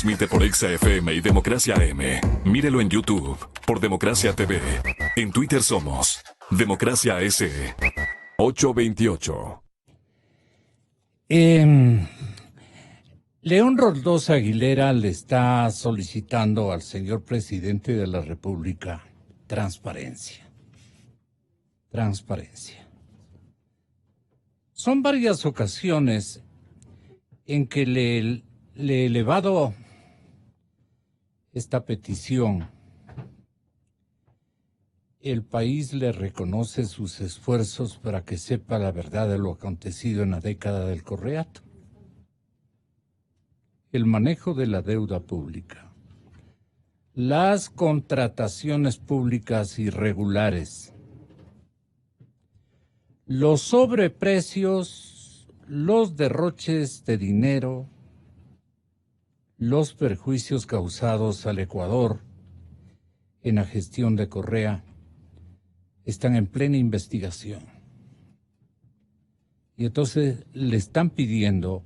transmite por Exa FM y Democracia AM. Mírelo en YouTube por Democracia TV. En Twitter somos Democracia S. 828. León Roldós Aguilera le está solicitando al señor presidente de la República transparencia. Transparencia. Son varias ocasiones en que le he elevado esta petición. El país le reconoce sus esfuerzos para que sepa la verdad de lo acontecido en la década del Correato. El manejo de la deuda pública, las contrataciones públicas irregulares, los sobreprecios, los derroches de dinero, los perjuicios causados al Ecuador en la gestión de Correa están en plena investigación. Y entonces le están pidiendo,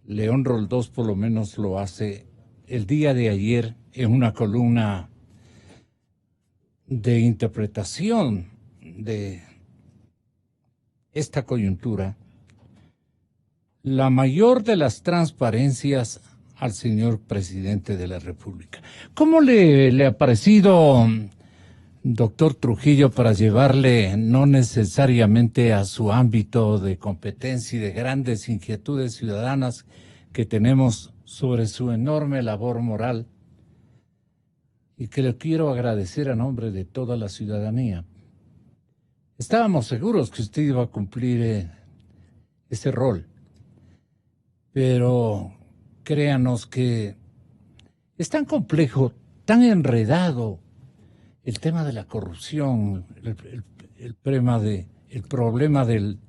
León Roldós por lo menos lo hace el día de ayer en una columna de interpretación de esta coyuntura, la mayor de las transparencias al señor presidente de la República. ¿Cómo le ha parecido, doctor Trujillo, para llevarle no necesariamente a su ámbito de competencia y de grandes inquietudes ciudadanas que tenemos sobre su enorme labor moral, y que le quiero agradecer a nombre de toda la ciudadanía? Estábamos seguros que usted iba a cumplir ese rol, pero créanos que es tan complejo, tan enredado el tema de la corrupción, el problema del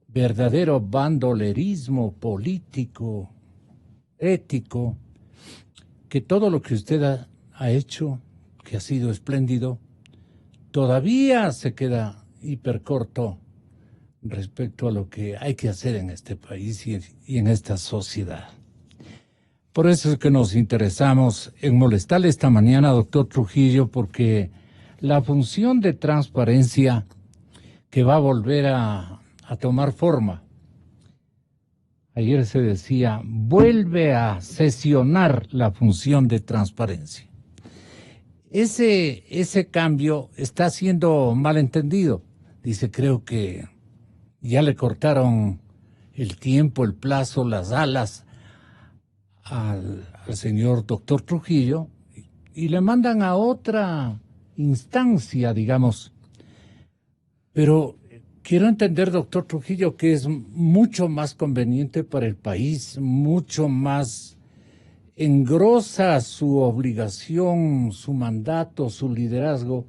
verdadero bandolerismo político, ético, que todo lo que usted ha hecho, que ha sido espléndido, todavía se queda hipercorto respecto a lo que hay que hacer en este país y en esta sociedad. Por eso es que nos interesamos en molestarle esta mañana, doctor Trujillo, porque la función de transparencia que va a volver a tomar forma, ayer se decía, vuelve a sesionar la función de transparencia. Ese cambio está siendo malentendido. Dice, creo que ya le cortaron el tiempo, el plazo, las alas al señor doctor Trujillo y le mandan a otra instancia, digamos. Pero quiero entender, doctor Trujillo, que es mucho más conveniente para el país, mucho más engrosa su obligación, su mandato, su liderazgo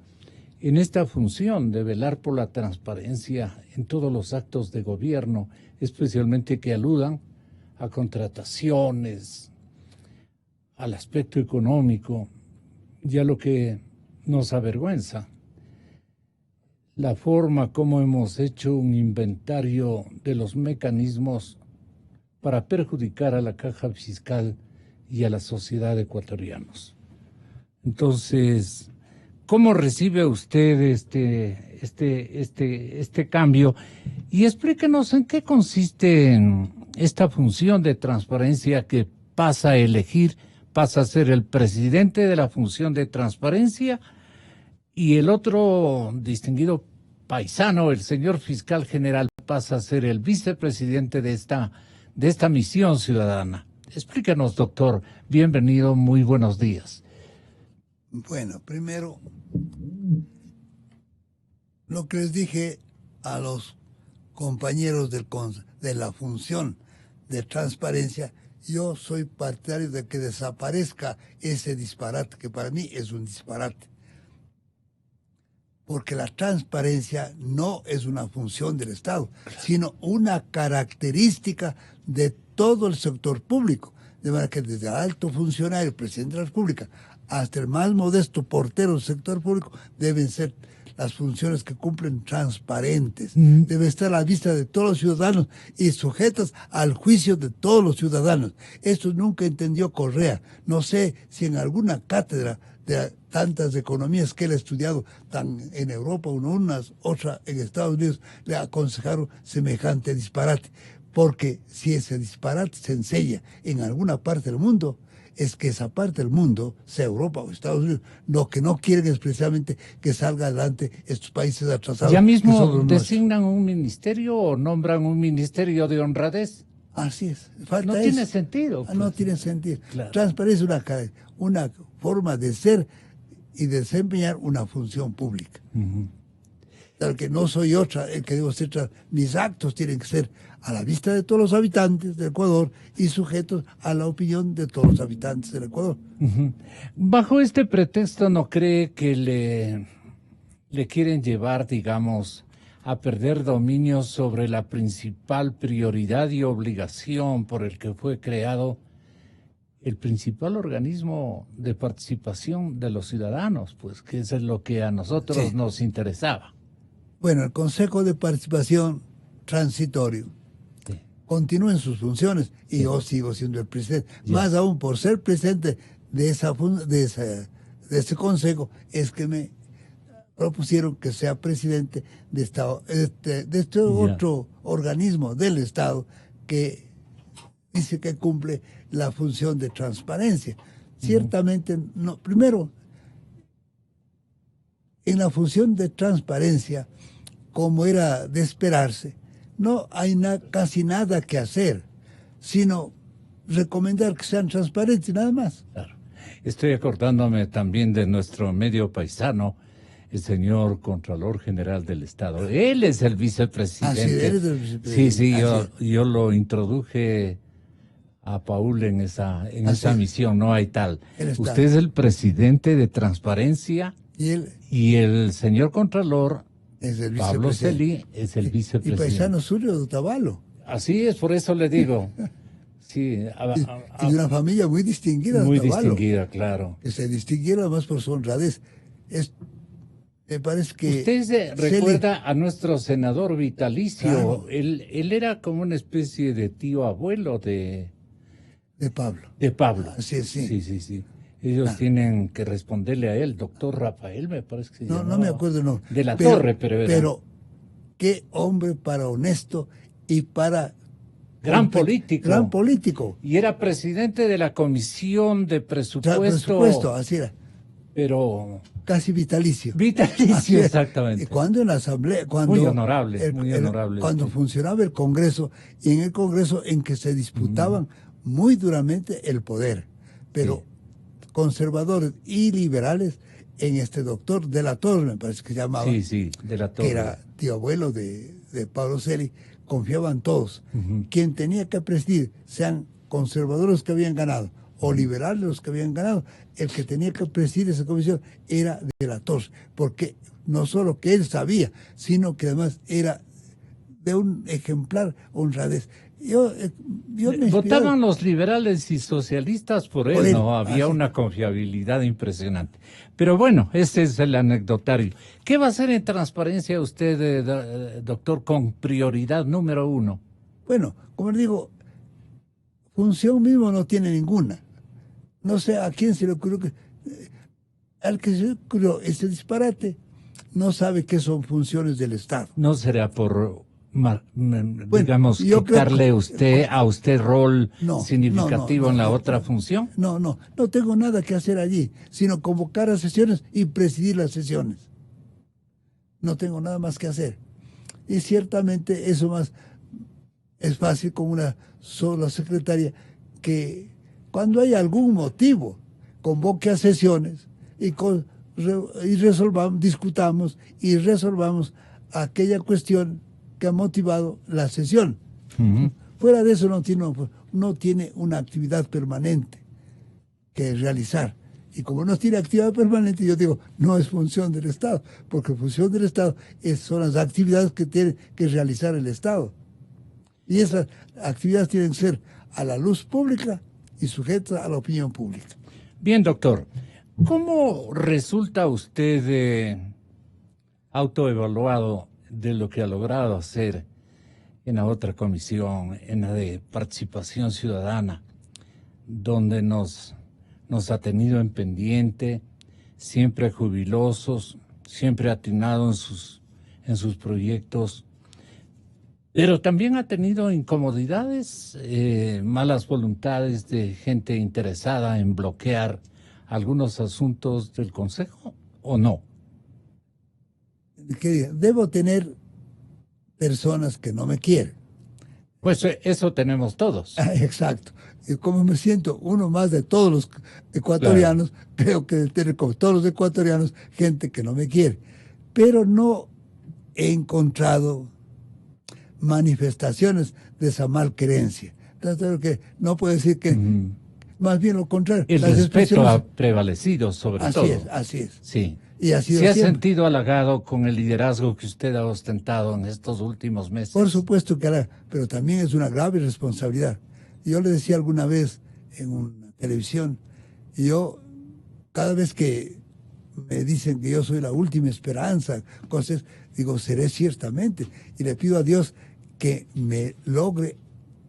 en esta función de velar por la transparencia en todos los actos de gobierno, especialmente que aludan a contrataciones, al aspecto económico y a lo que nos avergüenza, la forma como hemos hecho un inventario de los mecanismos para perjudicar a la caja fiscal y a la sociedad de ecuatorianos. Entonces, ¿cómo recibe usted este cambio? Y explíquenos en qué consiste esta función de transparencia que pasa a ser el presidente de la función de transparencia y el otro distinguido paisano, el señor fiscal general, pasa a ser el vicepresidente de esta misión ciudadana. Explíquenos, doctor. Bienvenido, muy buenos días. Bueno, primero, lo que les dije a los compañeros de la función de transparencia, yo soy partidario de que desaparezca ese disparate, que para mí es un disparate. Porque la transparencia no es una función del Estado, sino una característica de todo el sector público. De manera que desde el alto funcionario, el presidente de la República, hasta el más modesto portero del sector público, deben ser las funciones que cumplen transparentes. Debe estar a la vista de todos los ciudadanos y sujetas al juicio de todos los ciudadanos. Esto nunca entendió Correa. No sé si en alguna cátedra de tantas economías que él ha estudiado, tan en Europa, otra en Estados Unidos, le aconsejaron semejante disparate. Porque si ese disparate se enseña en alguna parte del mundo, es que esa parte del mundo, sea Europa o Estados Unidos, lo que no quieren es precisamente que salga adelante estos países atrasados. ¿Ya mismo designan un ministerio o nombran un ministerio de honradez? Así es. No tiene sentido. Pues. No tiene sentido. Claro. Transparencia es una forma de ser y desempeñar una función pública. Tal que no soy otra, el que debo ser, mis actos tienen que ser a la vista de todos los habitantes del Ecuador y sujetos a la opinión de todos los habitantes del Ecuador. Bajo este pretexto, ¿no cree que le quieren llevar, digamos, a perder dominio sobre la principal prioridad y obligación por el que fue creado el principal organismo de participación de los ciudadanos, pues que eso es lo que a nosotros nos interesaba? Bueno, el Consejo de Participación Transitorio continúa en sus funciones y yo sigo siendo el presidente. Más aún, por ser presidente de ese consejo, es que me propusieron que sea presidente de este otro organismo del Estado que dice que cumple la función de transparencia. Ciertamente, no. Primero, en la función de transparencia, como era de esperarse, no hay casi nada que hacer, sino recomendar que sean transparentes, nada más. Claro. Estoy acordándome también de nuestro medio paisano, el señor Contralor General del Estado. Él es el vicepresidente. Así eres el vicepresidente. Sí, yo lo introduje a Paul en esa misión, no hay tal. Usted es el presidente de Transparencia y el señor Contralor es el Pablo Celi es el vicepresidente. Y paisano suyo de Otavalo. Así es, por eso le digo. Sí, y de una familia muy distinguida. Muy Otavalo, distinguida, claro. Que se distinguieron además por su honradez. Me parece que... Usted recuerda a nuestro senador vitalicio. Claro. Él era como una especie de tío abuelo de Pablo. De Pablo. Sí. Sí. Ellos tienen que responderle a él, doctor Rafael, me parece que se llamaba. No me acuerdo, no. De la Torre, pero qué hombre para honesto y para... Gran político. Gran político. Y era presidente de la Comisión de Presupuesto. Así era. Pero... Casi vitalicio. Vitalicio, exactamente. Cuando en la Asamblea... Muy honorable, muy honorable. Cuando funcionaba el Congreso, y en el Congreso en que se disputaban muy duramente el poder. Pero... conservadores y liberales en este doctor de la Torre, me parece que se llamaba. Sí, de la Torre. Que era tío abuelo de Pablo Celi, confiaban todos. Quien tenía que presidir, sean conservadores que habían ganado o liberales los que habían ganado, el que tenía que presidir esa comisión era de la Torre, porque no solo que él sabía, sino que además era de un ejemplar honradez. Votaban los liberales y socialistas por él, ¿no? Había una confiabilidad impresionante. Pero bueno, ese es el anecdotario. ¿Qué va a hacer en transparencia usted, doctor, con prioridad número 1? Bueno, como le digo, función mismo no tiene ninguna. No sé a quién se le ocurrió al que se le ocurrió ese disparate no sabe qué son funciones del Estado. ¿No será por... digamos, quitarle a usted rol significativo en la otra función? No tengo nada que hacer allí, sino convocar a sesiones y presidir las sesiones. No tengo nada más que hacer. Y ciertamente eso más es fácil con una sola secretaria que cuando hay algún motivo convoque a sesiones y discutamos y resolvamos aquella cuestión que ha motivado la sesión. Fuera de eso no tiene una actividad permanente que realizar. Y como no tiene actividad permanente, yo digo, no es función del Estado, porque función del Estado son las actividades que tiene que realizar el Estado. Y esas actividades tienen que ser a la luz pública y sujetas a la opinión pública. Bien, doctor. ¿Cómo resulta usted autoevaluado de lo que ha logrado hacer en la otra comisión, en la de participación ciudadana, donde nos ha tenido en pendiente, siempre jubilosos, siempre atinado en sus proyectos, pero también ha tenido incomodidades, malas voluntades de gente interesada en bloquear algunos asuntos del Consejo, ¿o no? Que debo tener personas que no me quieren. Pues eso tenemos todos. Exacto. Y como me siento uno más de todos los ecuatorianos, creo que debe tener como todos los ecuatorianos gente que no me quiere. Pero no he encontrado manifestaciones de esa malquerencia. Entonces, que no puedo decir que, más bien lo contrario. El respeto ha prevalecido sobre todo. Así es. Sí. Y ha sido ¿Se ha siempre. sentido halagado con el liderazgo que usted ha ostentado en estos últimos meses? Por supuesto que pero también es una grave responsabilidad. Yo le decía alguna vez en una televisión, cada vez que me dicen que yo soy la última esperanza, cosas, digo, seré ciertamente. Y le pido a Dios que me logre,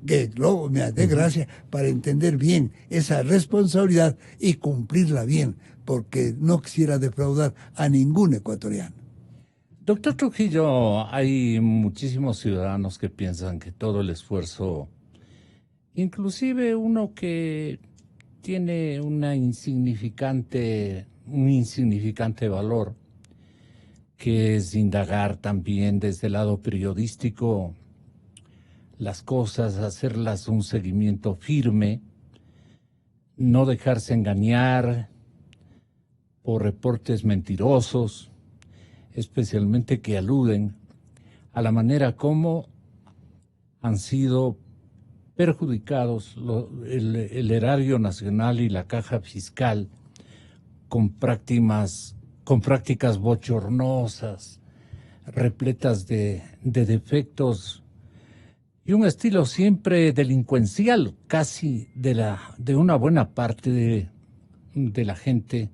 me dé gracia para entender bien esa responsabilidad y cumplirla bien, porque no quisiera defraudar a ningún ecuatoriano. Doctor Trujillo, hay muchísimos ciudadanos que piensan que todo el esfuerzo, inclusive uno que tiene un insignificante valor, que es indagar también desde el lado periodístico las cosas, hacerlas un seguimiento firme, no dejarse engañar por reportes mentirosos, especialmente que aluden a la manera como han sido perjudicados el erario nacional y la caja fiscal con prácticas bochornosas, repletas de defectos y un estilo siempre delincuencial, casi de una buena parte de la gente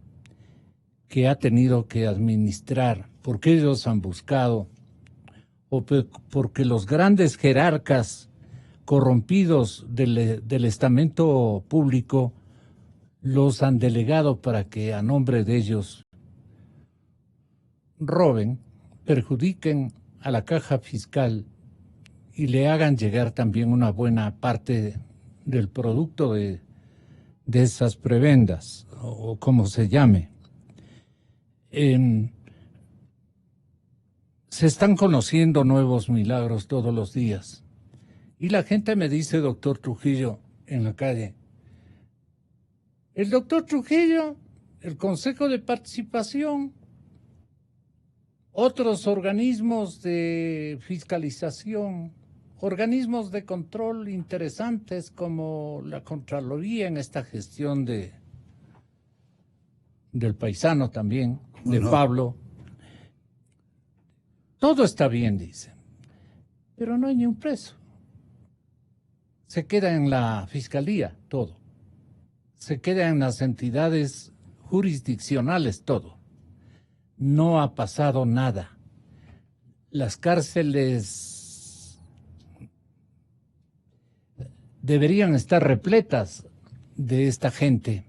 que ha tenido que administrar, porque ellos han buscado, o porque los grandes jerarcas corrompidos del estamento público los han delegado para que a nombre de ellos roben, perjudiquen a la caja fiscal y le hagan llegar también una buena parte del producto de esas prebendas, o como se llame. Se están conociendo nuevos milagros todos los días. Y la gente me dice, doctor Trujillo, en la calle, el doctor Trujillo, el Consejo de Participación, otros organismos de fiscalización, organismos de control interesantes como la Contraloría en esta gestión del paisano también, de Pablo. Todo está bien, dicen, pero no hay ni un preso. Se queda en la fiscalía todo. Se queda en las entidades jurisdiccionales todo. No ha pasado nada. Las cárceles deberían estar repletas de esta gente,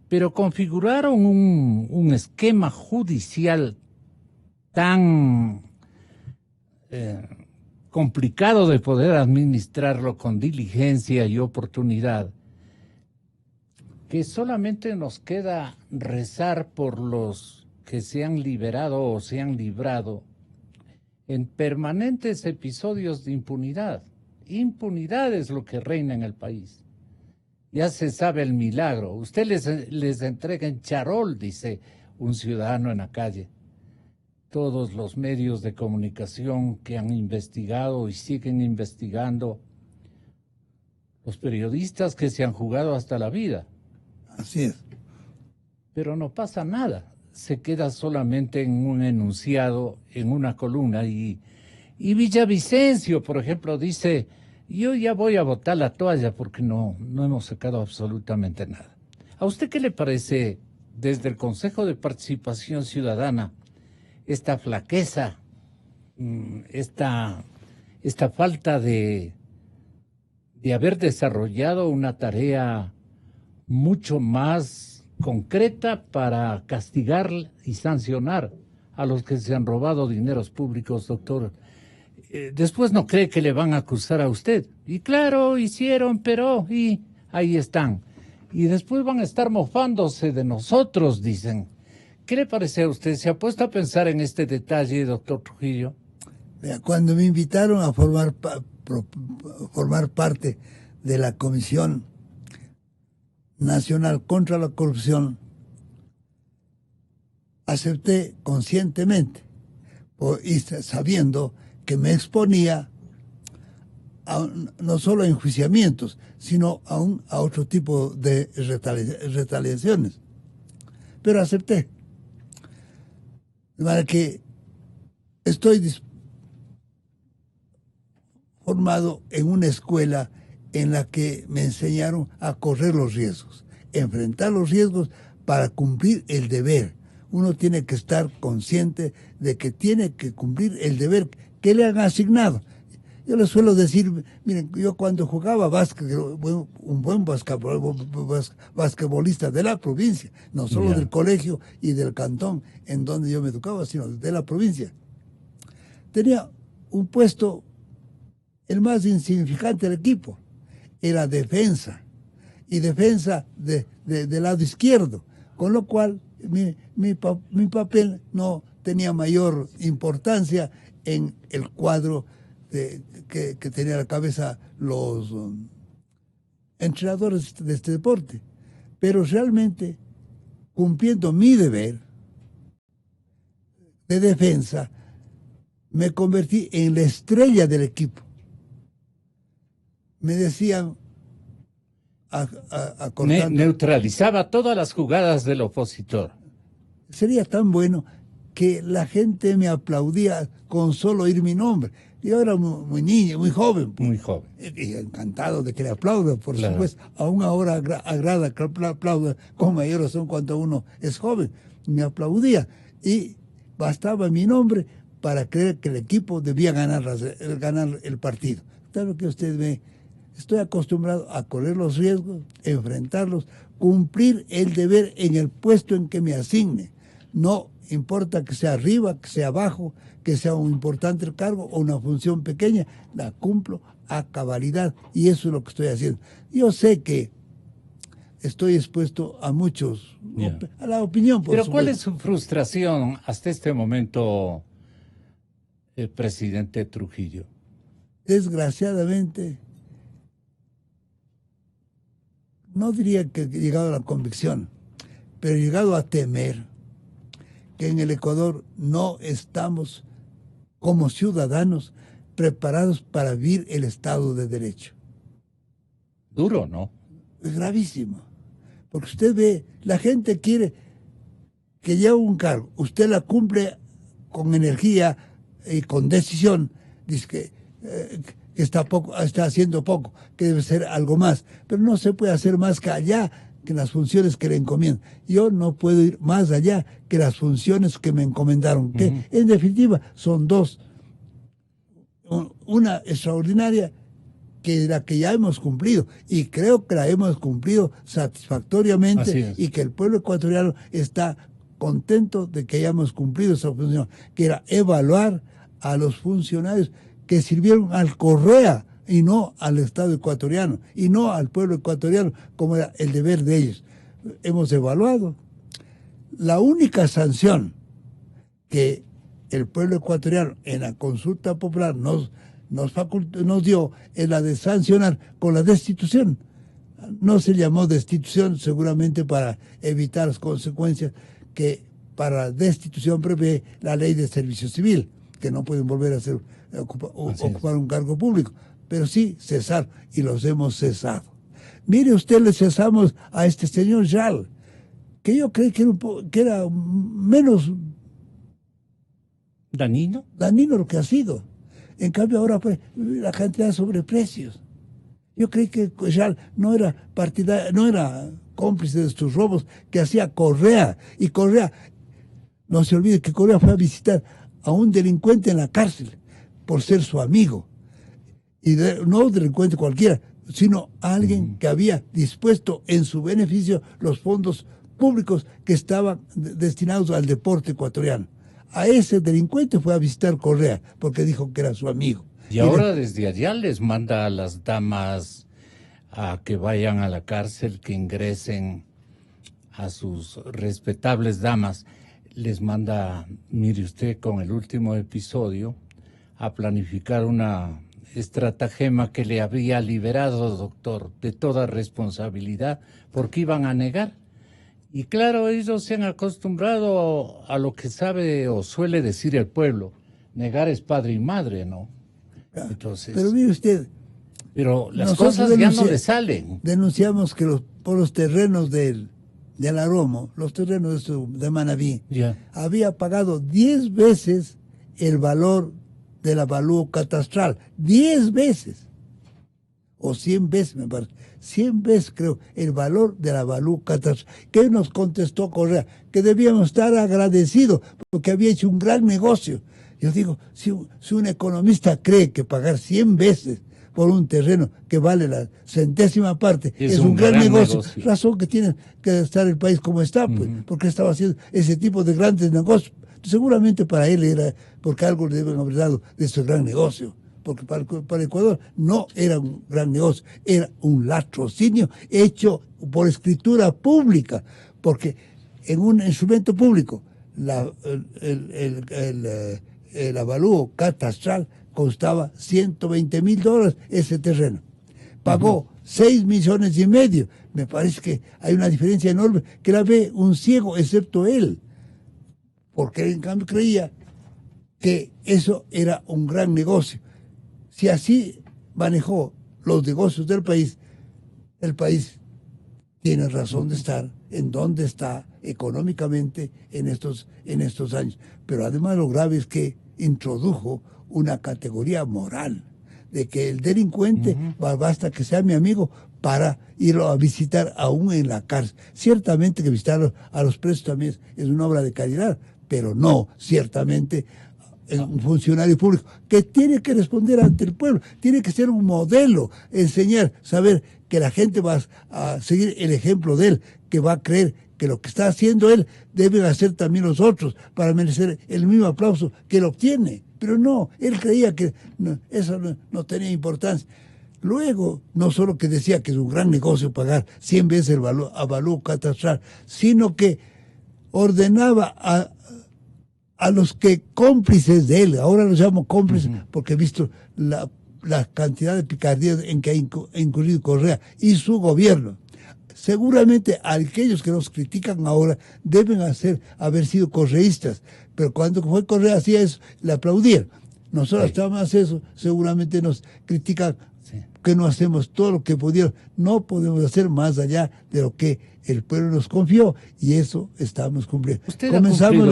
pero configuraron un esquema judicial tan complicado de poder administrarlo con diligencia y oportunidad, que solamente nos queda rezar por los que se han liberado o se han librado en permanentes episodios de impunidad. Impunidad es lo que reina en el país. Ya se sabe el milagro. Usted les entrega en charol, dice un ciudadano en la calle. Todos los medios de comunicación que han investigado y siguen investigando, los periodistas que se han jugado hasta la vida. Así es. Pero no pasa nada, se queda solamente en un enunciado, en una columna. Y Villavicencio, por ejemplo, dice, yo ya voy a botar la toalla porque no hemos sacado absolutamente nada. ¿A usted qué le parece desde el Consejo de Participación Ciudadana esta flaqueza, esta falta de haber desarrollado una tarea mucho más concreta para castigar y sancionar a los que se han robado dineros públicos, doctor. Después no cree que le van a acusar a usted. Y claro, hicieron, pero y ahí están. Y después van a estar mofándose de nosotros, dicen. ¿Qué le parece a usted? ¿Se ha puesto a pensar en este detalle, doctor Trujillo? Cuando me invitaron a formar parte de la Comisión Nacional contra la Corrupción, acepté conscientemente, y sabiendo que me exponía no solo a enjuiciamientos, sino a otro tipo de retaliaciones. Pero acepté. De manera que estoy formado en una escuela en la que me enseñaron a correr los riesgos, enfrentar los riesgos para cumplir el deber. Uno tiene que estar consciente de que tiene que cumplir el deber que le han asignado. Yo les suelo decir, miren, yo cuando jugaba básquet, un buen basquetbolista de la provincia, no solo del colegio y del cantón en donde yo me educaba, sino de la provincia, tenía un puesto, el más insignificante del equipo, era defensa, y defensa del lado izquierdo, con lo cual mi papel no tenía mayor importancia en el cuadro que tenía a la cabeza los entrenadores de este deporte. Pero realmente, cumpliendo mi deber de defensa, me convertí en la estrella del equipo. Me decían, neutralizaba todas las jugadas del opositor. Sería tan bueno que la gente me aplaudía con solo oír mi nombre. Yo era muy niño, muy joven. Muy joven. Y encantado de que le aplaudan, por supuesto. Aún ahora agrada que aplaudan con mayor razón cuando uno es joven. Me aplaudía y bastaba mi nombre para creer que el equipo debía ganar el partido. Claro que usted ve, estoy acostumbrado a correr los riesgos, enfrentarlos, cumplir el deber en el puesto en que me asigne. No importa que sea arriba, que sea abajo, que sea un importante cargo o una función pequeña, la cumplo a cabalidad y eso es lo que estoy haciendo. Yo sé que estoy expuesto a muchos, a la opinión, por supuesto. Pero ¿cuál es su frustración hasta este momento, presidente Trujillo? Desgraciadamente, no diría que he llegado a la convicción, pero he llegado a temer que en el Ecuador no estamos como ciudadanos preparados para vivir el Estado de Derecho. Duro, ¿no? Es gravísimo. Porque usted ve, la gente quiere que lleve un cargo, usted la cumple con energía y con decisión, dice que está haciendo poco, que debe ser algo más, pero no se puede hacer más que allá que las funciones que le encomiendan. Yo no puedo ir más allá que las funciones que me encomendaron, que en definitiva son dos. Una extraordinaria, que es la que ya hemos cumplido, y creo que la hemos cumplido satisfactoriamente, y que el pueblo ecuatoriano está contento de que hayamos cumplido esa función, que era evaluar a los funcionarios que sirvieron al Correa, y no al Estado ecuatoriano, y no al pueblo ecuatoriano, como era el deber de ellos. Hemos evaluado. La única sanción que el pueblo ecuatoriano en la consulta popular nos dio es la de sancionar con la destitución. No se llamó destitución seguramente para evitar las consecuencias que para la destitución prevé la ley de servicio civil, que no pueden volver a ocupar un cargo público. Pero sí cesar, y los hemos cesado. Mire usted, le cesamos a este señor Yal, que yo creí que era menos dañino lo que ha sido. En cambio ahora pues la cantidad de sobreprecios. Yo creí que Yal no era cómplice de estos robos que hacía Correa, y Correa No se olvide que Correa fue a visitar a un delincuente en la cárcel por ser su amigo. Y no un delincuente cualquiera, sino alguien que había dispuesto en su beneficio los fondos públicos que estaban destinados al deporte ecuatoriano. A ese delincuente fue a visitar Correa porque dijo que era su amigo. Y ahora desde allá les manda a las damas a que vayan a la cárcel, que ingresen a sus respetables damas. Les manda, mire usted, con el último episodio, a planificar una estratagema que le había liberado, doctor, de toda responsabilidad, porque iban a negar. Y claro, ellos se han acostumbrado a lo que sabe o suele decir el pueblo. Negar es padre y madre, ¿no? Entonces, pero mire usted, pero las cosas ya no le salen. Denunciamos que por los terrenos del Aromo, los terrenos de Manabí, había pagado 10 veces el valor del avalúo catastral. 10 veces. O 100 veces, me parece. 100 veces, creo, el valor del avalúo catastral. ¿Qué nos contestó Correa? Que debíamos estar agradecidos porque había hecho un gran negocio. Yo digo, si un economista cree que pagar 100 veces por un terreno que vale la centésima parte es un gran negocio, razón que tiene que estar el país como está, pues, porque estaba haciendo ese tipo de grandes negocios. Seguramente para él era porque algo le deben haber dado de ese gran negocio, porque para Ecuador no era un gran negocio, era un latrocinio hecho por escritura pública, porque en un instrumento público el avalúo catastral costaba $120,000 ese terreno. Pagó 6,5 millones. Me parece que hay una diferencia enorme que la ve un ciego, excepto él. Porque él, en cambio, creía que eso era un gran negocio. Si así manejó los negocios del país, el país tiene razón de estar en donde está económicamente en estos años. Pero además lo grave es que introdujo una categoría moral de que el delincuente basta que sea mi amigo para irlo a visitar aún en la cárcel. Ciertamente que visitar a los presos también es una obra de caridad, pero no ciertamente un funcionario público que tiene que responder ante el pueblo, tiene que ser un modelo, enseñar, saber que la gente va a seguir el ejemplo de él, que va a creer que lo que está haciendo él deben hacer también los otros para merecer el mismo aplauso que él obtiene. Pero no, él creía que eso no tenía importancia. Luego, no solo que decía que es un gran negocio pagar 100 veces el avalúo catastral, sino que ordenaba a los que cómplices de él, ahora los llamo cómplices porque he visto la cantidad de picardías en que ha incurrido Correa y su gobierno. Seguramente aquellos que nos critican ahora deben haber sido correístas, pero cuando fue Correa hacía eso, le aplaudían. Nosotros estamos eso, seguramente nos critican que no hacemos todo lo que pudieron. No podemos hacer más allá de lo que el pueblo nos confió y eso estamos cumpliendo. Usted comenzamos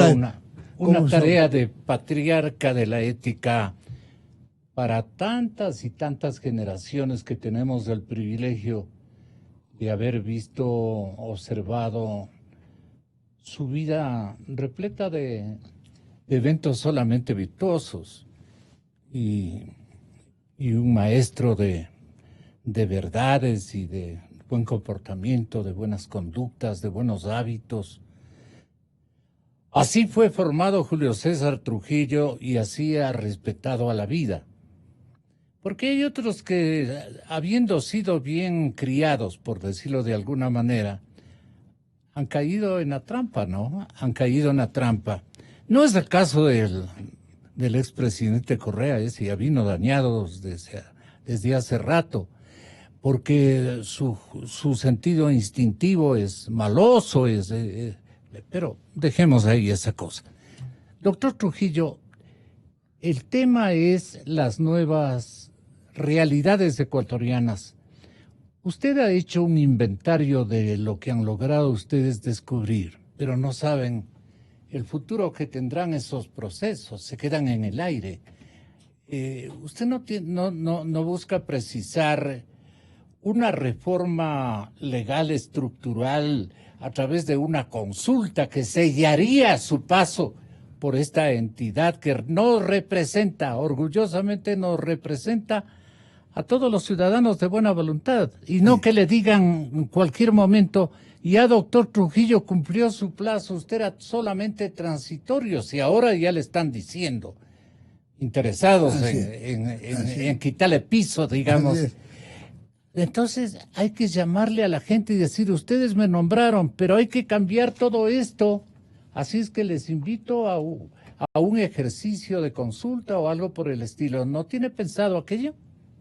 una tarea de patriarca de la ética para tantas y tantas generaciones que tenemos el privilegio de haber visto, observado su vida repleta de eventos solamente virtuosos y un maestro de verdades y de buen comportamiento, de buenas conductas, de buenos hábitos. Así fue formado Julio César Trujillo y así ha respetado a la vida. Porque hay otros que, habiendo sido bien criados, por decirlo de alguna manera, han caído en la trampa, ¿no? Han caído en la trampa. No es el caso del expresidente Correa, ese ya vino dañado desde hace rato, porque su sentido instintivo es maloso, pero dejemos ahí esa cosa. Doctor Trujillo, el tema es las nuevas realidades ecuatorianas. Usted ha hecho un inventario de lo que han logrado ustedes descubrir, pero no saben el futuro que tendrán esos procesos, se quedan en el aire. Usted no busca precisar una reforma legal estructural a través de una consulta que sellaría su paso por esta entidad que nos representa, orgullosamente nos representa a todos los ciudadanos de buena voluntad, y no que le digan en cualquier momento, ya doctor Trujillo cumplió su plazo, usted era solamente transitorio, si ahora ya le están diciendo, interesados en quitarle piso, digamos. Entonces hay que llamarle a la gente y decir, ustedes me nombraron, pero hay que cambiar todo esto. Así es que les invito a un ejercicio de consulta o algo por el estilo. ¿No tiene pensado aquello?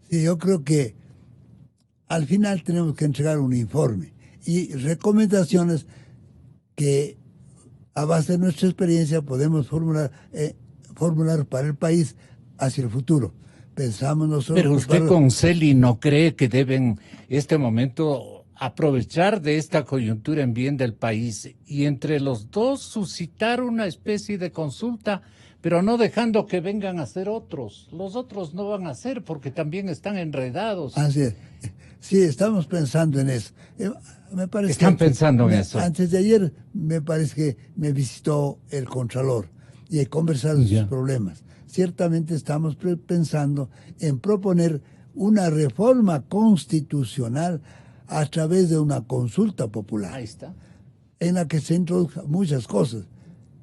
Sí, yo creo que al final tenemos que entregar un informe y recomendaciones que a base de nuestra experiencia podemos formular para el país hacia el futuro. Pensamos nosotros... Pero usted con Celi no cree que deben este momento aprovechar de esta coyuntura en bien del país y entre los dos suscitar una especie de consulta, pero no dejando que vengan a hacer otros. Los otros no van a hacer porque también están enredados. Así es. Sí, estamos pensando en eso. Me parece Están pensando en eso. Antes de ayer me parece que me visitó el Contralor y he conversado de sus problemas. Ciertamente estamos pensando en proponer una reforma constitucional a través de una consulta popular. Ahí está. En la que se introduzcan muchas cosas,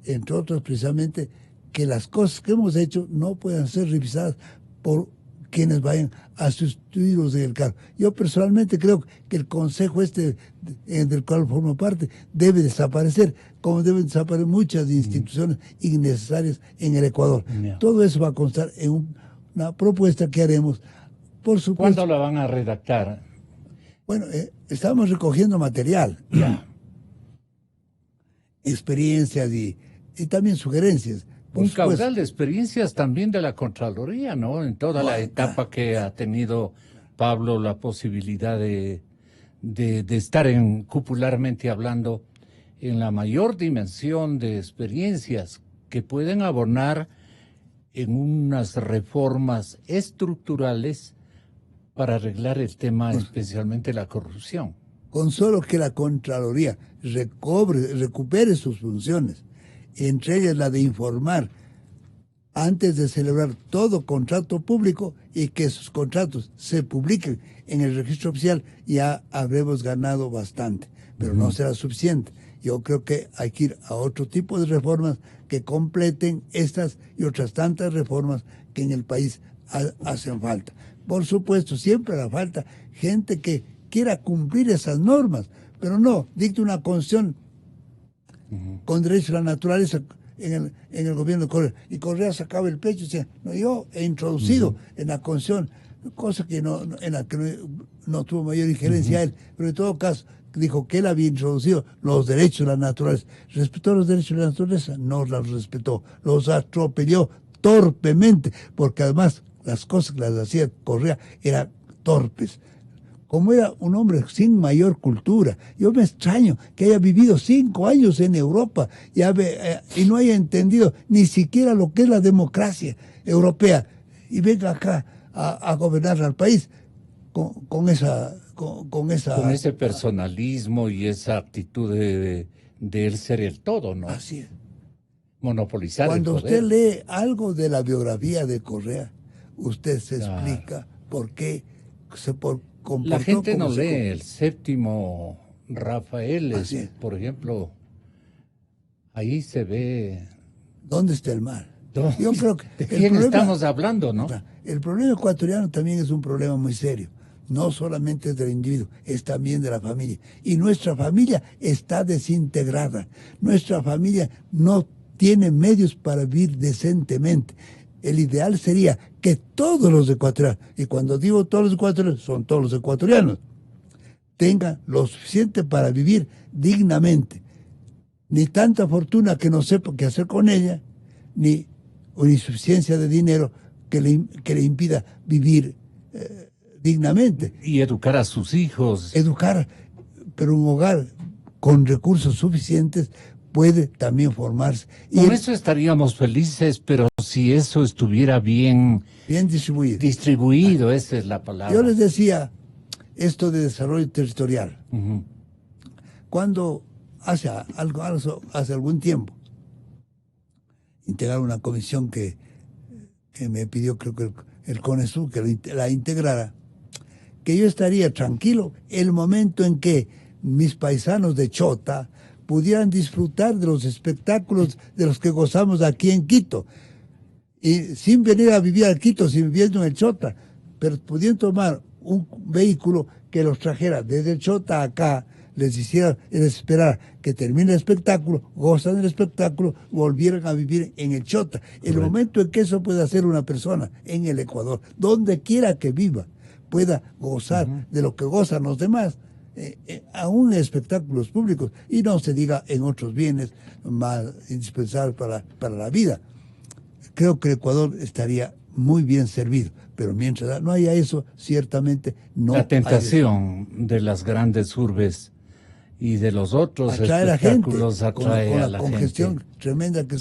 entre otras precisamente que las cosas que hemos hecho no puedan ser revisadas por quienes vayan a sustituirlos en el cargo. Yo personalmente creo que el consejo del cual formo parte debe desaparecer, como deben desaparecer muchas instituciones innecesarias en el Ecuador. Todo eso va a constar en una propuesta que haremos, por supuesto. ¿Cuándo la van a redactar? Bueno, estamos recogiendo material, experiencias y también sugerencias. Un caudal de experiencias también de la Contraloría, ¿no? En toda la etapa que ha tenido Pablo la posibilidad de estar cupularmente hablando en la mayor dimensión de experiencias que pueden abonar en unas reformas estructurales para arreglar el tema, especialmente la corrupción. Con solo que la Contraloría recupere sus funciones, entre ellas la de informar antes de celebrar todo contrato público y que sus contratos se publiquen en el registro oficial, ya habremos ganado bastante, pero no será suficiente. Yo creo que hay que ir a otro tipo de reformas que completen estas y otras tantas reformas que en el país hacen falta. Por supuesto, siempre hará falta gente que quiera cumplir esas normas, pero no dicta una constitución con derecho a la naturaleza en el gobierno de Correa. Y Correa sacaba el pecho y decía, no, yo he introducido en la constitución, cosa que en la que no tuvo mayor injerencia él, pero en todo caso dijo que él había introducido los derechos de la naturaleza. ¿Respetó los derechos de la naturaleza? No los respetó, los atropelló torpemente, porque además las cosas que las hacía Correa eran torpes. Como era un hombre sin mayor cultura, yo me extraño que haya vivido 5 años en Europa y no haya entendido ni siquiera lo que es la democracia europea y venga acá a gobernar al país con ese personalismo y esa actitud de él ser el todo, ¿no? Así es. Monopolizar Cuando el poder. usted lee algo de la biografía de Correa, usted se explica por qué se comportó. La gente no lee el séptimo Rafael, por ejemplo, ahí se ve. ¿Dónde está el mal? Yo creo que ¿De quién estamos hablando, no? El problema ecuatoriano también es un problema muy serio. No solamente es del individuo, es también de la familia. Y nuestra familia está desintegrada. Nuestra familia no tiene medios para vivir decentemente. El ideal sería que todos los ecuatorianos, y cuando digo todos los ecuatorianos, son todos los ecuatorianos, tengan lo suficiente para vivir dignamente. Ni tanta fortuna que no sepa qué hacer con ella, ni una insuficiencia de dinero que le impida vivir dignamente. Y educar a sus hijos. Educar, pero un hogar con recursos suficientes puede también formarse. Con eso estaríamos felices, pero si eso estuviera bien distribuido, esa es la palabra. Yo les decía esto de desarrollo territorial. Cuando hace algún tiempo, integrar una comisión que me pidió, creo que el CONESUR, que la integrara, que yo estaría tranquilo el momento en que mis paisanos de Chota pudieran disfrutar de los espectáculos de los que gozamos aquí en Quito, y sin venir a vivir a Quito, sin viviendo en el Chota, pero pudieran tomar un vehículo que los trajera desde Chota acá, les hiciera esperar que termine el espectáculo, gozan del espectáculo, volvieran a vivir en el Chota. El momento en que eso puede hacer una persona en el Ecuador, donde quiera que viva, pueda gozar de lo que gozan los demás, aún en espectáculos públicos, y no se diga en otros bienes más indispensables para la vida. Creo que el Ecuador estaría muy bien servido, pero mientras no haya eso, ciertamente no. La tentación de las grandes urbes y de los otros atrae espectáculos a la gente, atrae con a la la congestión gente tremenda que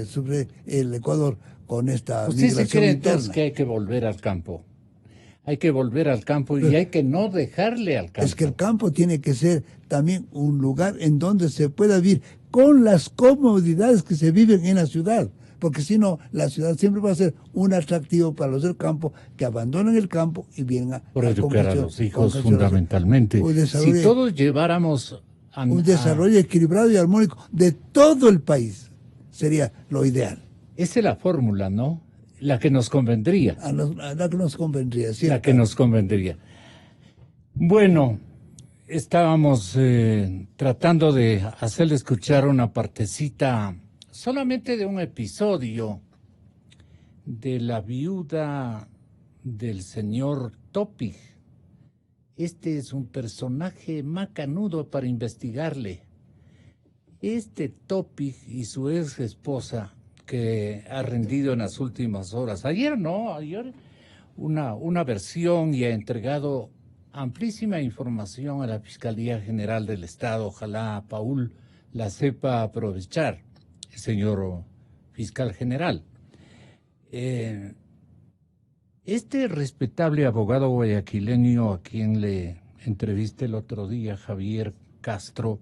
sufre el Ecuador con esta ¿Usted migración se cree interna. entonces que hay que volver al campo? Hay que volver al campo y hay que no dejarle al campo. Es que el campo tiene que ser también un lugar en donde se pueda vivir con las comodidades que se viven en la ciudad, porque si no, la ciudad siempre va a ser un atractivo para los del campo que abandonan el campo y vienen por educar a los hijos fundamentalmente. Si todos lleváramos un desarrollo equilibrado y armónico de todo el país, sería lo ideal. Esa es la fórmula, ¿no? La que nos convendría. La que nos convendría, sí. La que nos convendría. Bueno, estábamos tratando de hacerle escuchar una partecita solamente de un episodio de la viuda del señor Topic. Este es un personaje macanudo para investigarle. Este Topic y su ex esposa, que ha rendido en las últimas horas, ayer una versión y ha entregado amplísima información a la Fiscalía General del Estado. Ojalá Paul la sepa aprovechar, el señor fiscal general. Este respetable abogado guayaquileño a quien le entrevisté el otro día, Javier Castro,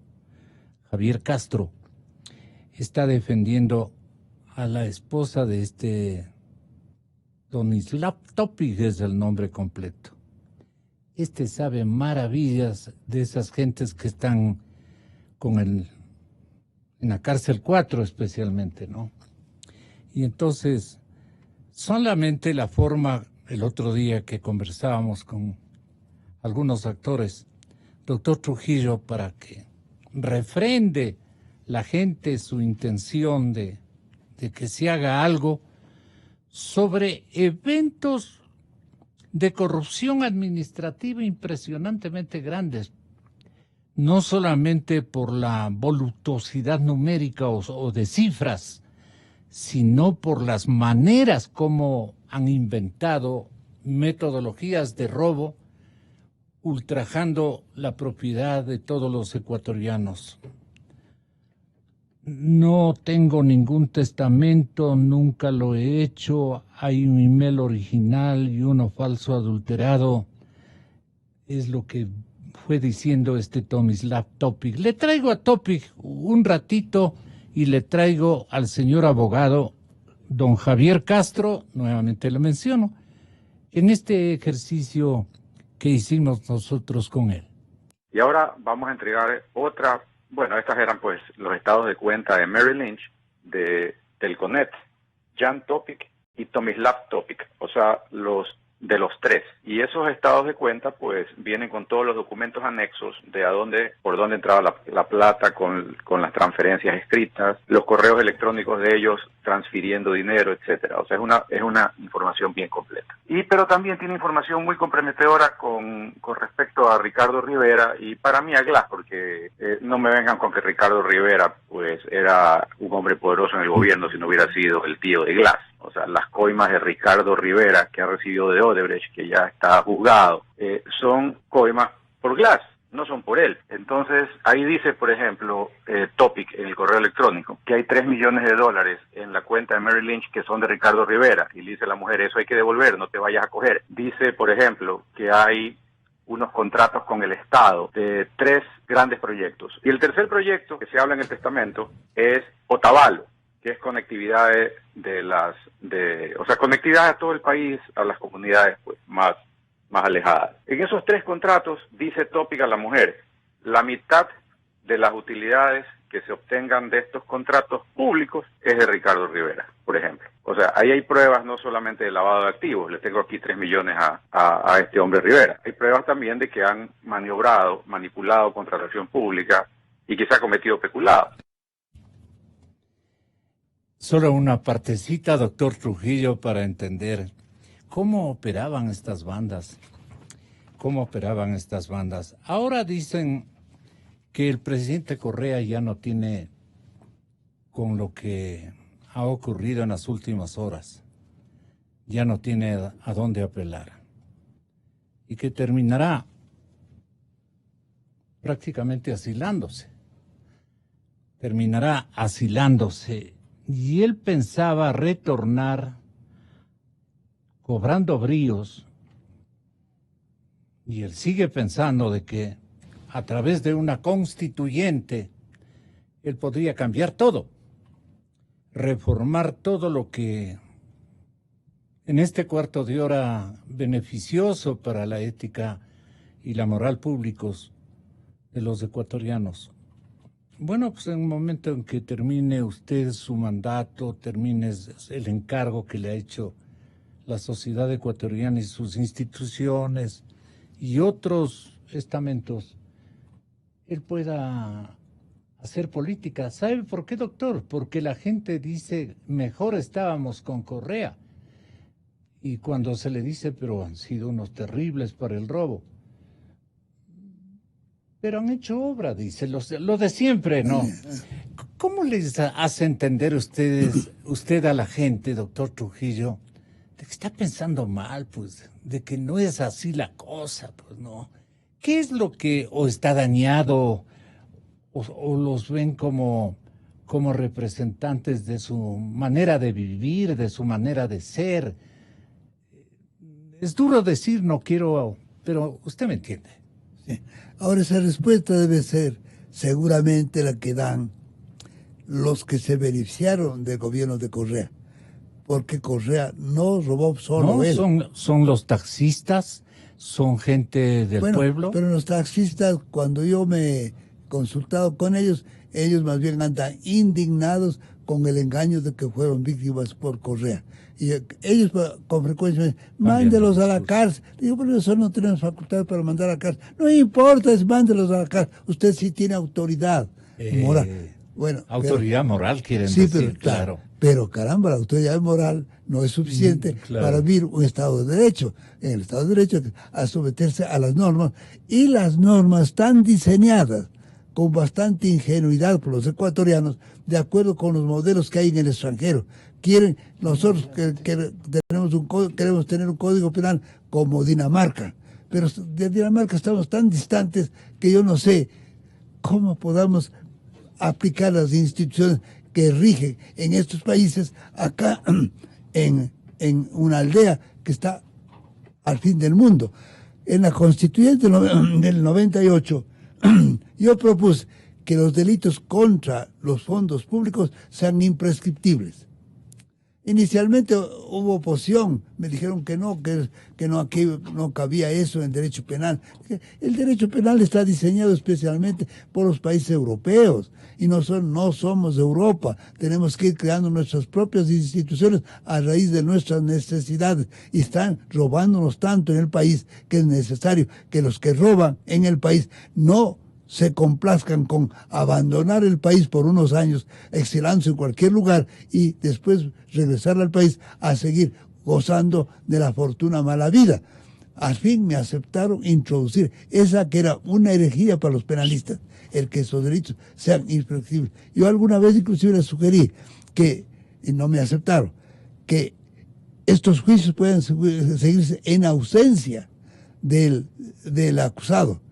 está defendiendo a la esposa de este Tomislav Topic, es el nombre completo. Este sabe maravillas de esas gentes que están en la cárcel 4 especialmente, ¿no? Y entonces, solamente la forma, el otro día que conversábamos con algunos actores, doctor Trujillo, para que refrende la gente su intención de que se haga algo sobre eventos de corrupción administrativa impresionantemente grandes, no solamente por la voluptuosidad numérica o de cifras, sino por las maneras como han inventado metodologías de robo, ultrajando la propiedad de todos los ecuatorianos. No tengo ningún testamento, nunca lo he hecho, hay un email original y uno falso adulterado, es lo que fue diciendo este Tomislav Topic. Le traigo a Topic un ratito y le traigo al señor abogado, don Javier Castro, nuevamente lo menciono, en este ejercicio que hicimos nosotros con él. Y ahora vamos a entregar otra. Bueno, estas eran pues los estados de cuenta de Merrill Lynch, de Telconet, Jan Topic y Tomislav Topic, o sea, los de los tres. Y esos estados de cuenta pues vienen con todos los documentos anexos de por dónde entraba la plata con las transferencias escritas, los correos electrónicos de ellos transfiriendo dinero, etcétera. O sea, es una información bien completa. Pero también tiene información muy comprometedora con respecto a Ricardo Rivera y para mí a Glass, porque no me vengan con que Ricardo Rivera pues era un hombre poderoso en el gobierno si no hubiera sido el tío de Glass. O sea, las coimas de Ricardo Rivera que ha recibido de Odebrecht, que ya está juzgado, son coimas por Glass, no son por él. Entonces, ahí dice, por ejemplo, Topic en el correo electrónico, que hay $3 millones en la cuenta de Merrill Lynch que son de Ricardo Rivera. Y le dice a la mujer, eso hay que devolver, no te vayas a coger. Dice, por ejemplo, que hay unos contratos con el Estado de 3 grandes proyectos. Y el tercer proyecto que se habla en el testamento es Otavalo, que es conectividad conectividad a todo el país, a las comunidades pues más alejadas. En esos 3 contratos dice Topic a la mujer: la mitad de las utilidades que se obtengan de estos contratos públicos es de Ricardo Rivera, por ejemplo. O sea, ahí hay pruebas no solamente de lavado de activos, le tengo aquí 3 millones a este hombre Rivera. Hay pruebas también de que han manipulado contratación pública y que se ha cometido peculado. Solo una partecita, doctor Trujillo, para entender cómo operaban estas bandas. Ahora dicen que el presidente Correa ya no tiene, con lo que ha ocurrido en las últimas horas, ya no tiene a dónde apelar. Y que terminará prácticamente asilándose. Y él pensaba retornar cobrando bríos, y él sigue pensando de que a través de una constituyente él podría cambiar todo, reformar todo lo que en este cuarto de hora beneficioso para la ética y la moral públicos de los ecuatorianos. Bueno, pues en el momento en que termine usted su mandato, termine el encargo que le ha hecho la sociedad ecuatoriana y sus instituciones y otros estamentos, él pueda hacer política. ¿Sabe por qué, doctor? Porque la gente dice, mejor estábamos con Correa. Y cuando se le dice, pero han sido unos terribles para el robo. Pero han hecho obra, dice, lo de siempre, ¿no? ¿Cómo les hace entender usted a la gente, doctor Trujillo, de que está pensando mal, pues, de que no es así la cosa, pues, no? ¿Qué es lo que o está dañado o los ven como representantes de su manera de vivir, de su manera de ser? Es duro decir, no quiero, pero usted me entiende. Sí. Ahora esa respuesta debe ser seguramente la que dan los que se beneficiaron del gobierno de Correa, porque Correa no robó solo no, él. Son los taxistas, son gente del pueblo. Pero los taxistas, cuando yo me he consultado con ellos más bien andan indignados con el engaño de que fueron víctimas por Correa. Y ellos con frecuencia me dicen, mándelos a la cárcel. Digo, pero eso no tenemos facultad para mandar a la cárcel. No importa, mándelos a la cárcel. Usted sí tiene autoridad moral. Bueno, autoridad moral quieren decir, pero, claro. Pero caramba, la autoridad moral no es suficiente para vivir un Estado de Derecho. En el Estado de Derecho a someterse a las normas, y las normas están diseñadas con bastante ingenuidad por los ecuatorianos, de acuerdo con los modelos que hay en el extranjero. Nosotros queremos tener un código penal como Dinamarca, pero de Dinamarca estamos tan distantes que yo no sé cómo podamos aplicar las instituciones que rigen en estos países acá en una aldea que está al fin del mundo. En la Constituyente del 98 yo propuse que los delitos contra los fondos públicos sean imprescriptibles. Inicialmente hubo oposición, me dijeron que no, aquí no cabía eso en el derecho penal. El derecho penal está diseñado especialmente por los países europeos y no somos Europa. Tenemos que ir creando nuestras propias instituciones a raíz de nuestras necesidades, y están robándonos tanto en el país que es necesario que los que roban en el país no se complazcan con abandonar el país por unos años, exilándose en cualquier lugar y después regresar al país a seguir gozando de la fortuna mala vida. Al fin me aceptaron introducir esa que era una herejía para los penalistas, el que esos delitos sean imprescriptibles. Yo alguna vez inclusive les sugerí que, y no me aceptaron, que estos juicios puedan seguirse en ausencia del acusado,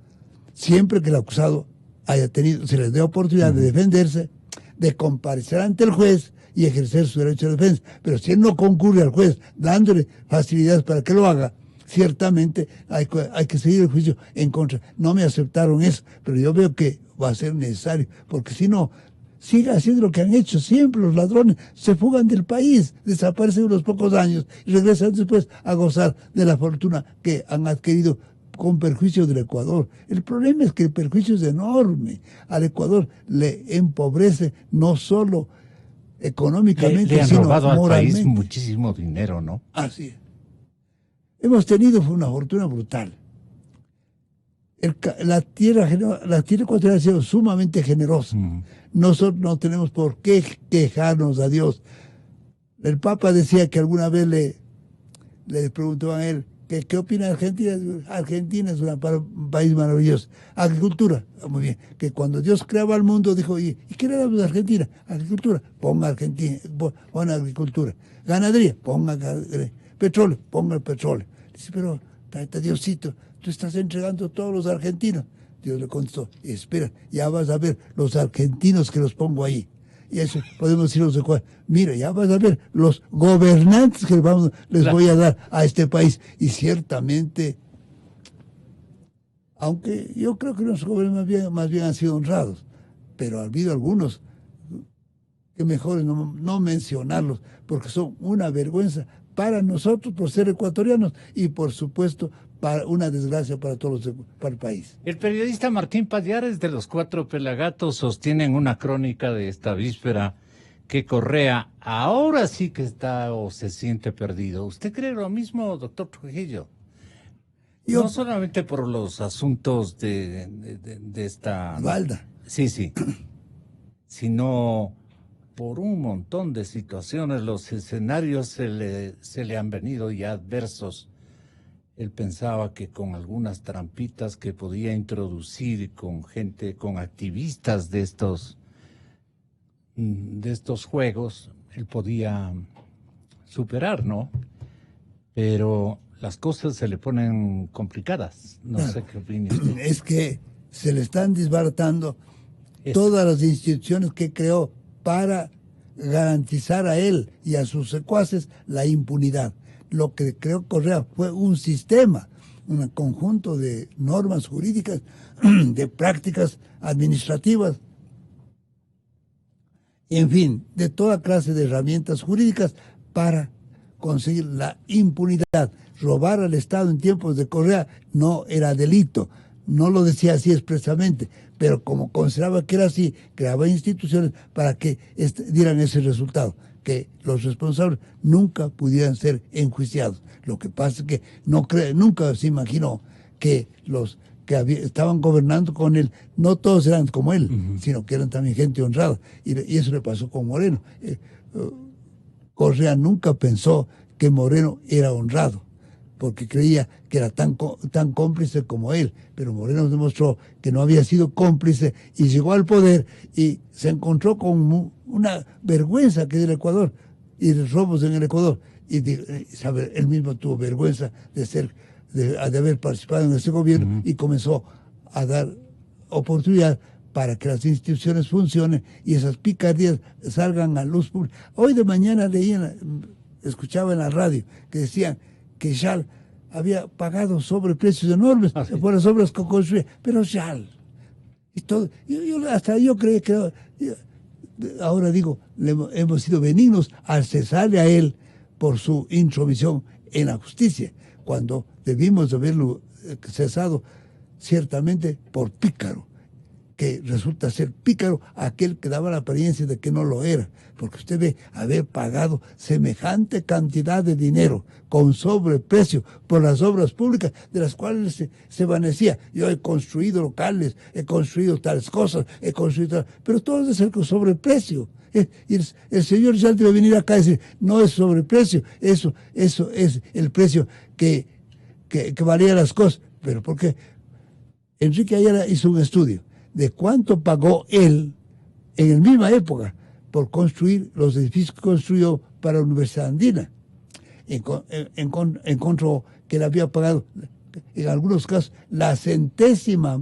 siempre que el acusado se les dé oportunidad de defenderse, de comparecer ante el juez y ejercer su derecho de defensa. Pero si él no concurre al juez dándole facilidades para que lo haga, ciertamente hay que seguir el juicio en contra. No me aceptaron eso, pero yo veo que va a ser necesario, porque si no, siga haciendo lo que han hecho siempre. Los ladrones se fugan del país, desaparecen unos pocos años y regresan después a gozar de la fortuna que han adquirido con perjuicio del Ecuador. El problema es que el perjuicio es enorme. Al Ecuador le empobrece no solo económicamente, le han sino robado moralmente. al país muchísimo dinero, ¿no? Así es. Hemos tenido una fortuna brutal. La tierra ecuatoriana ha sido sumamente generosa. Nosotros no tenemos por qué quejarnos a Dios. El Papa decía que alguna vez le preguntaban a él ¿qué opina de Argentina? Argentina es un país maravilloso. Agricultura, muy bien. Que cuando Dios creaba el mundo dijo, ¿y qué le damos a Argentina? Agricultura, ponga Argentina, ponga agricultura. Ganadería, ponga ganadería. Petróleo, ponga el petróleo. Dice, pero, Diosito, tú estás entregando a todos los argentinos. Dios le contestó, espera, ya vas a ver los argentinos que los pongo ahí. Y eso podemos decir los de Ecuador. Mira, ya vas a ver los gobernantes que les voy a dar a este país. Y ciertamente, aunque yo creo que los gobernantes más bien han sido honrados, pero ha habido algunos que mejor no mencionarlos, porque son una vergüenza para nosotros por ser ecuatorianos y por supuesto para una desgracia para todos para el país. El periodista Martín Pallares de Los Cuatro Pelagatos sostiene en una crónica de esta víspera que Correa ahora sí que está o se siente perdido. ¿Usted cree lo mismo, doctor Trujillo? No solamente por los asuntos de esta... Valda. Sí, sino por un montón de situaciones. Los escenarios se le han venido ya adversos. Él pensaba que con algunas trampitas que podía introducir con gente, con activistas de estos juegos, él podía superar, ¿no? Pero las cosas se le ponen complicadas. No sé qué opina usted. Es que se le están desbaratando todas las instituciones que creó para garantizar a él y a sus secuaces la impunidad. Lo que creó Correa fue un sistema, un conjunto de normas jurídicas, de prácticas administrativas, en fin, de toda clase de herramientas jurídicas para conseguir la impunidad. Robar al Estado en tiempos de Correa no era delito, no lo decía así expresamente, pero como consideraba que era así, creaba instituciones para que dieran ese resultado, que los responsables nunca pudieran ser enjuiciados. Lo que pasa es que nunca se imaginó que los que estaban gobernando con él, no todos eran como él, sino que eran también gente honrada. Y eso le pasó con Moreno. Correa nunca pensó que Moreno era honrado, porque creía que era tan cómplice como él. Pero Moreno demostró que no había sido cómplice y llegó al poder y se encontró con una vergüenza que del Ecuador y de robos en el Ecuador. Y él mismo tuvo vergüenza de haber participado en ese gobierno y comenzó a dar oportunidad para que las instituciones funcionen y esas picardías salgan a luz pública. Hoy de mañana escuchaba en la radio que decían que Schall había pagado sobreprecios enormes por las obras que construía, pero Schall y todo, yo creí que ahora digo, hemos sido benignos al cesarle a él por su intromisión en la justicia, cuando debimos haberlo cesado ciertamente por pícaro, que resulta ser pícaro aquel que daba la apariencia de que no lo era, porque usted ve haber pagado semejante cantidad de dinero con sobreprecio por las obras públicas de las cuales se vanecía. Yo he construido locales, he construido tales cosas, pero todo es el sobreprecio. Y el señor ya debe venir acá y decir, no es sobreprecio, eso es el precio que valía las cosas. Pero porque Enrique Ayala hizo un estudio de cuánto pagó él en la misma época por construir los edificios que construyó para la Universidad Andina. Encontró que él había pagado, en algunos casos, la centésima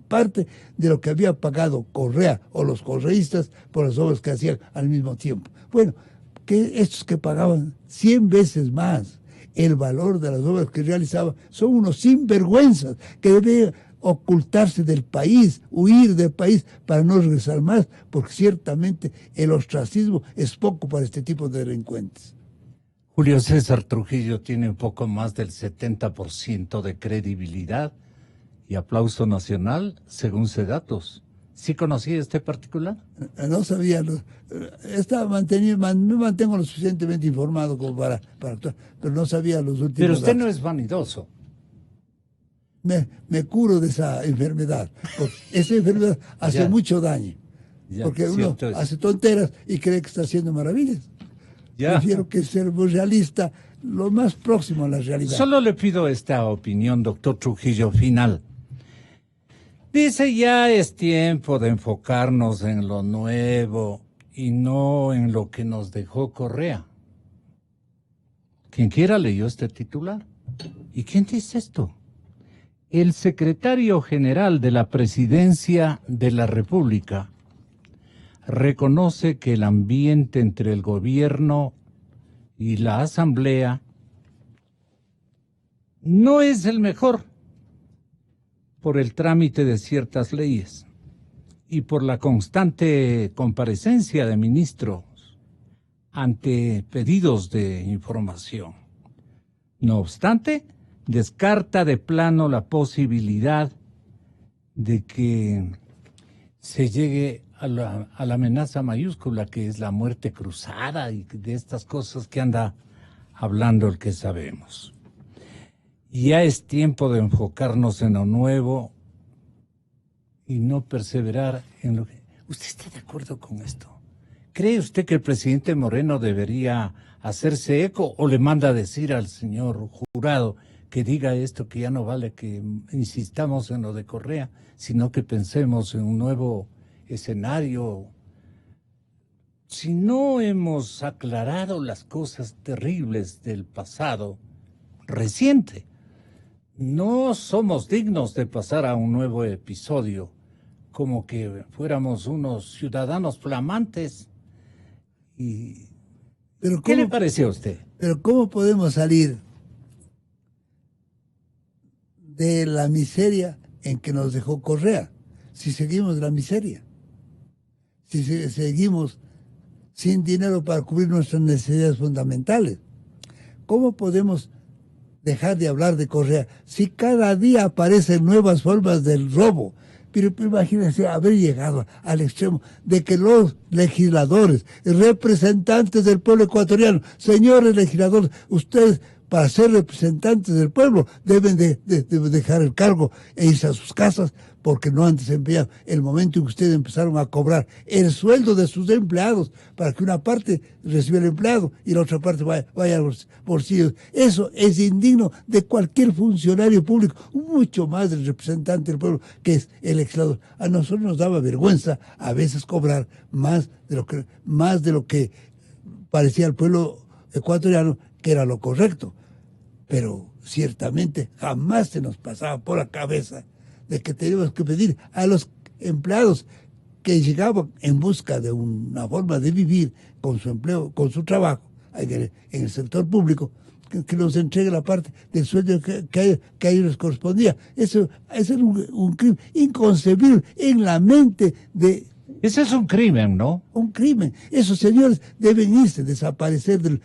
parte de lo que había pagado Correa o los correístas por las obras que hacían al mismo tiempo. Bueno, que estos que pagaban 100 veces más el valor de las obras que realizaba, son unos sinvergüenzas que deben ocultarse del país, huir del país para no regresar más, porque ciertamente el ostracismo es poco para este tipo de delincuentes. Julio César Trujillo tiene un poco más del 70% de credibilidad y aplauso nacional, según Sedatos. ¿Sí conocía este particular? No sabía, me mantengo lo suficientemente informado como para actuar, pero no sabía los últimos Pero usted datos. no es vanidoso. Me curo de esa enfermedad, porque esa enfermedad hace Ya. mucho daño, Ya, porque uno cierto es. hace tonteras y cree que está haciendo maravillas. Ya. Prefiero que ser muy realista, lo más próximo a la realidad. Solo le pido esta opinión, doctor Trujillo, final. Dice, ya es tiempo de enfocarnos en lo nuevo y no en lo que nos dejó Correa. Quien quiera leyó este titular. ¿Y quién dice esto? El secretario general de la Presidencia de la República reconoce que el ambiente entre el gobierno y la Asamblea no es el mejor por el trámite de ciertas leyes y por la constante comparecencia de ministros ante pedidos de información. No obstante, descarta de plano la posibilidad de que se llegue a la amenaza mayúscula que es la muerte cruzada y de estas cosas que anda hablando el que sabemos. Ya es tiempo de enfocarnos en lo nuevo y no perseverar en lo que... ¿Usted está de acuerdo con esto? ¿Cree usted que el presidente Moreno debería hacerse eco o le manda a decir al señor Jurado que diga esto, que ya no vale que insistamos en lo de Correa, sino que pensemos en un nuevo escenario? Si no hemos aclarado las cosas terribles del pasado reciente, no somos dignos de pasar a un nuevo episodio, como que fuéramos unos ciudadanos flamantes. Pero ¿Qué le parece a usted? Pero ¿cómo podemos salir de la miseria en que nos dejó Correa si seguimos la miseria? Si seguimos sin dinero para cubrir nuestras necesidades fundamentales. ¿Cómo podemos dejar de hablar de Correa si cada día aparecen nuevas formas del robo? Pero imagínense haber llegado al extremo de que los legisladores, representantes del pueblo ecuatoriano, señores legisladores, ustedes para ser representantes del pueblo deben de dejar el cargo e irse a sus casas porque no han desempeñado el momento en que ustedes empezaron a cobrar el sueldo de sus empleados para que una parte reciba el empleado y la otra parte vaya a los bolsillos. Eso es indigno de cualquier funcionario público, mucho más del representante del pueblo que es el legislador. A nosotros nos daba vergüenza a veces cobrar más de lo que parecía al pueblo ecuatoriano que era lo correcto, pero ciertamente jamás se nos pasaba por la cabeza de que teníamos que pedir a los empleados que llegaban en busca de una forma de vivir con su empleo, con su trabajo en el sector público, que nos entregue la parte del sueldo que a ellos les correspondía. Eso es un crimen inconcebible en la mente de... Ese es un crimen, ¿no? Un crimen. Esos señores deben irse, desaparecer del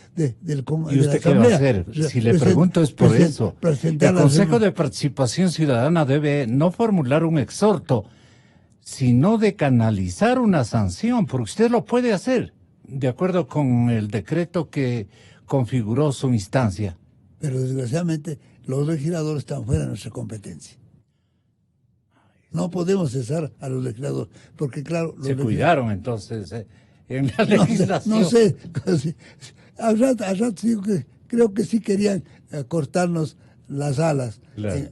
¿Y usted qué va a hacer? Si le pregunto es por eso. El Consejo de Participación Ciudadana debe no formular un exhorto, sino de canalizar una sanción, porque usted lo puede hacer, de acuerdo con el decreto que configuró su instancia. Pero desgraciadamente los legisladores están fuera de nuestra competencia. No podemos cesar a los legisladores, porque claro... Se cuidaron entonces en la legislación. No sé, al rato digo que creo que sí querían cortarnos las alas, Claro.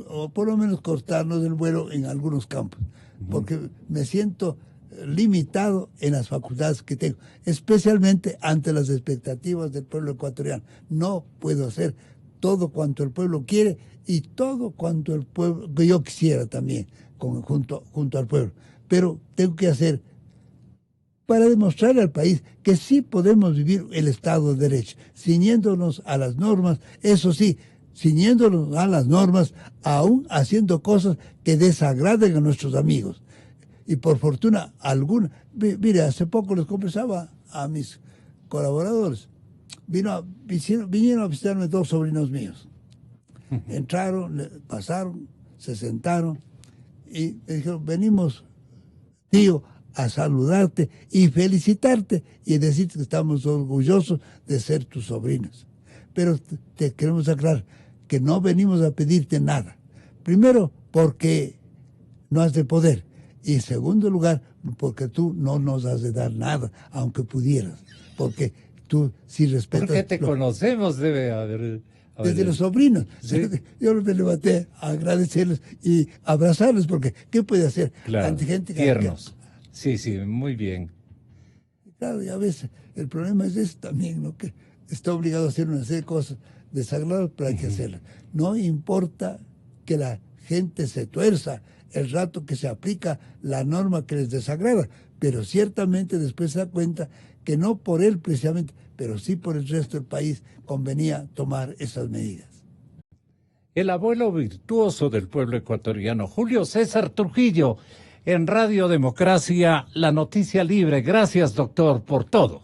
o por lo menos cortarnos el vuelo en algunos campos, porque me siento limitado en las facultades que tengo, especialmente ante las expectativas del pueblo ecuatoriano. No puedo hacer todo cuanto el pueblo quiere y todo cuanto el pueblo que yo quisiera también junto al pueblo, pero tengo que hacer para demostrar al país que sí podemos vivir el Estado de Derecho, ciñéndonos a las normas, eso sí, ciñéndonos a las normas, aún haciendo cosas que desagraden a nuestros amigos. Y por fortuna alguna, mire, hace poco les conversaba a mis colaboradores, vinieron a visitarme 2 sobrinos míos. Entraron, pasaron, se sentaron y me dijeron, venimos, tío, a saludarte y felicitarte y decirte que estamos orgullosos de ser tus sobrinos. Pero te queremos aclarar que no venimos a pedirte nada. Primero, porque no has de poder. Y en segundo lugar, porque tú no nos has de dar nada, aunque pudieras. Porque tú sí respetas... Porque te conocemos, debe haber... Desde los sobrinos. ¿Sí? Yo me levanté a agradecerles y abrazarles, porque ¿qué puede hacer? Claro, Ante gente tiernos. Sí, sí, muy bien. Claro, y a veces el problema es eso también, ¿no? Que está obligado a hacer una serie de cosas desagradables, pero hay que hacerlas. No importa que la gente se tuerza el rato que se aplica la norma que les desagrada, pero ciertamente después se da cuenta que no por él precisamente, pero sí por el resto del país convenía tomar esas medidas. El abuelo virtuoso del pueblo ecuatoriano, Julio César Trujillo, en Radio Democracia, la noticia libre. Gracias, doctor, por todo.